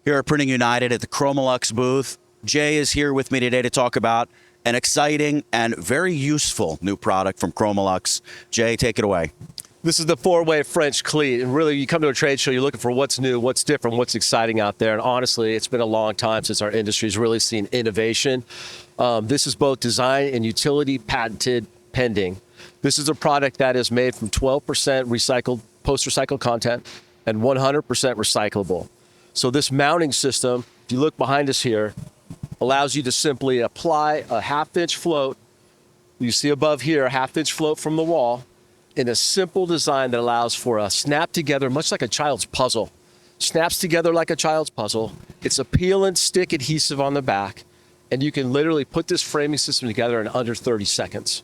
here at Printing United at the ChromaLuxe booth. Jay is here with me today to talk about an exciting and very useful new product from ChromaLuxe. Jay, take it away. This is the Four-Way French Cleat, and really you come to a trade show, you're looking for what's new, what's different, what's exciting out there, and honestly, it's been a long time since our industry's really seen innovation. This is both design and utility patented pending. This is a product that is made from 12% recycled, post-recycled content and 100% recyclable. So this mounting system, if you look behind us here, allows you to simply apply a half-inch float. You see above here, a half-inch float from the wall, in a simple design that allows for a snap together, much like a child's puzzle. Snaps together like a child's puzzle. It's a peel and stick adhesive on the back, and you can literally put this framing system together in under 30 seconds.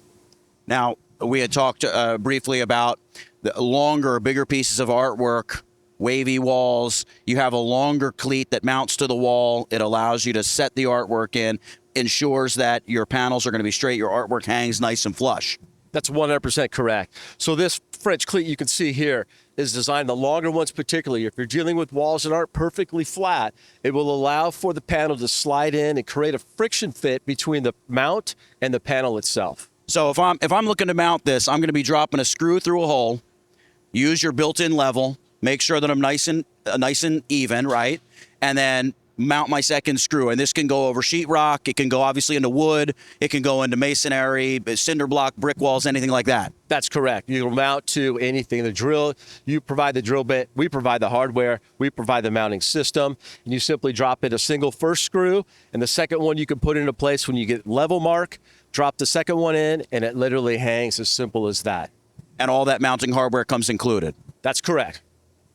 Now, we had talked briefly about the longer, bigger pieces of artwork, wavy walls. You have a longer cleat that mounts to the wall. It allows you to set the artwork in, ensures that your panels are going to be straight, your artwork hangs nice and flush. That's 100% correct. So this French cleat you can see here is designed, the longer ones particularly, if you're dealing with walls that aren't perfectly flat, it will allow for the panel to slide in and create a friction fit between the mount and the panel itself. So if I'm looking to mount this, I'm going to be dropping a screw through a hole, use your built-in level, make sure that I'm nice and even, right? And then mount my second screw. And this can go over sheetrock. It can go obviously into wood. It can go into masonry, cinder block, brick walls, anything like that. That's correct. You can mount to anything. The drill, you provide the drill bit. We provide the hardware. We provide the mounting system. And you simply drop in a single first screw. And the second one you can put into place when you get level mark. Drop the second one in, and it literally hangs as simple as that. And all that mounting hardware comes included? That's correct.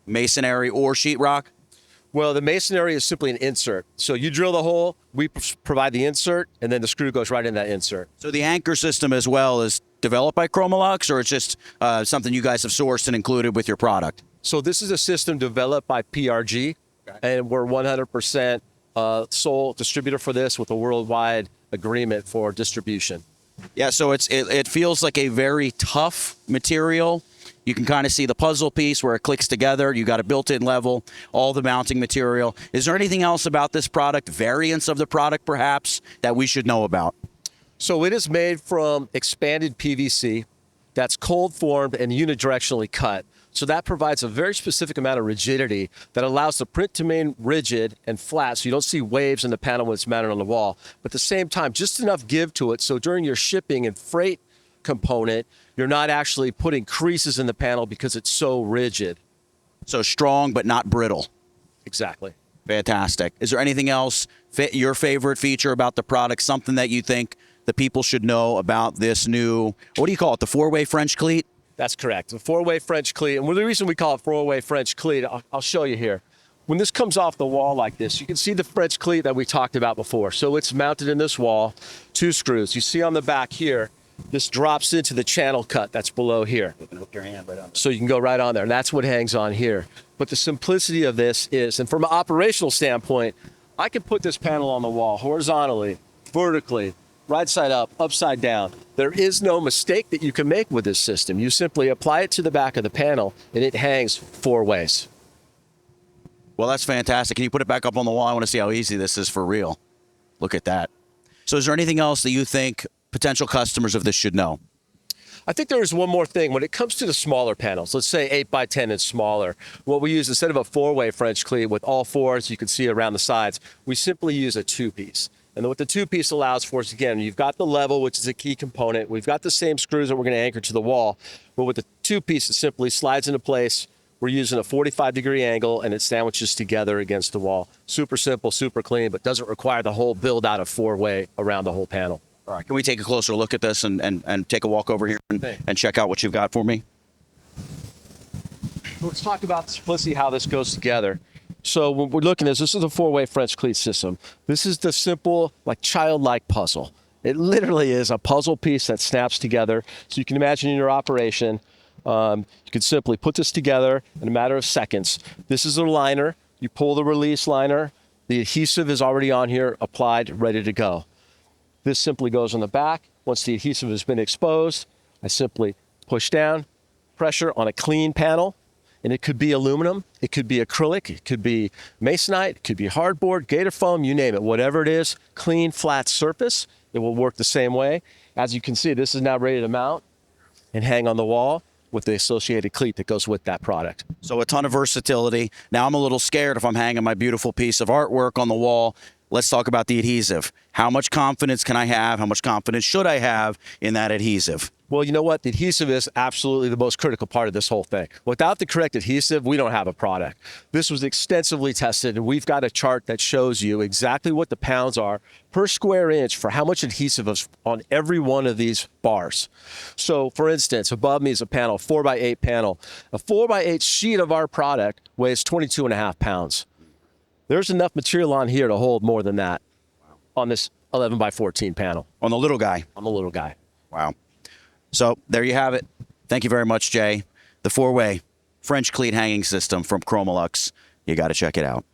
Masonry or sheetrock? Well, the masonry is simply an insert. So you drill the hole, we provide the insert, and then the screw goes right in that insert. So the anchor system as well is developed by ChromaLuxe, or it's just something you guys have sourced and included with your product? So this is a system developed by PRG, and we're 100% sole distributor for this with a worldwide agreement for distribution. Yeah, so it feels like a very tough material. You can kind of see the puzzle piece where it clicks together. You got a built-in level, all the mounting material. Is there anything else about this product, variants of the product perhaps, that we should know about? So it is made from expanded PVC that's cold formed and unidirectionally cut. So that provides a very specific amount of rigidity that allows the print to remain rigid and flat so you don't see waves in the panel when it's mounted on the wall. But at the same time, just enough give to it so during your shipping and freight component, you're not actually putting creases in the panel because it's so rigid. So strong but not brittle. Exactly. Fantastic. Is there anything else, your favorite feature about the product, something that you think the people should know about this new, what do you call it, the Four-Way French Cleat? That's correct. The Four-Way French Cleat. And the reason we call it Four-Way French Cleat, I'll show you here. When this comes off the wall like this, you can see the French cleat that we talked about before. So it's mounted in this wall, 2 screws. You see on the back here, this drops into the channel cut that's below here. You can hook your hand right on there. So you can go right on there, and that's what hangs on here. But the simplicity of this is, and from an operational standpoint, I can put this panel on the wall horizontally, vertically, right side up, upside down. There is no mistake that you can make with this system. You simply apply it to the back of the panel, and it hangs 4 ways. Well, that's fantastic. Can you put it back up on the wall? I want to see how easy this is for real. Look at that. So is there anything else that you think potential customers of this should know? I think there is one more thing. When it comes to the smaller panels, let's say 8x10 and smaller, what we use instead of a 4-way French cleat with all 4s, you can see around the sides, we simply use a 2-piece. And what the 2-piece allows for is, again, you've got the level, which is a key component. We've got the same screws that we're going to anchor to the wall. But with the 2-piece, it simply slides into place. We're using a 45-degree angle, and it sandwiches together against the wall. Super simple, super clean, but doesn't require the whole build out of 4-way around the whole panel. All right, can we take a closer look at this and take a walk over here and check out what you've got for me? Let's talk about the simplicity, how this goes together. So when we're looking at this is a 4-way French cleat system. This is the simple, like childlike puzzle. It literally is a puzzle piece that snaps together. So you can imagine in your operation, you can simply put this together in a matter of seconds. This is a liner. You pull the release liner. The adhesive is already on here, applied, ready to go. This simply goes on the back. Once the adhesive has been exposed, I simply push down, pressure on a clean panel, And it could be aluminum, it could be acrylic, it could be masonite, it could be hardboard, gator foam, you name it. Whatever it is, clean, flat surface, it will work the same way. As you can see, this is now ready to mount and hang on the wall with the associated cleat that goes with that product. So a ton of versatility. Now I'm a little scared if I'm hanging my beautiful piece of artwork on the wall. Let's talk about the adhesive. How much confidence can I have? How much confidence should I have in that adhesive? Well, you know what? The adhesive is absolutely the most critical part of this whole thing. Without the correct adhesive, we don't have a product. This was extensively tested, and we've got a chart that shows you exactly what the pounds are per square inch for how much adhesive is on every one of these bars. So, for instance, above me is a panel, 4x8 panel. A 4x8 sheet of our product weighs 22.5 pounds. There's enough material on here to hold more than that on this 11x14 panel. On the little guy. On the little guy. Wow. So there you have it. Thank you very much, Jay. The Four-Way French Cleat hanging system from ChromaLuxe. You got to check it out.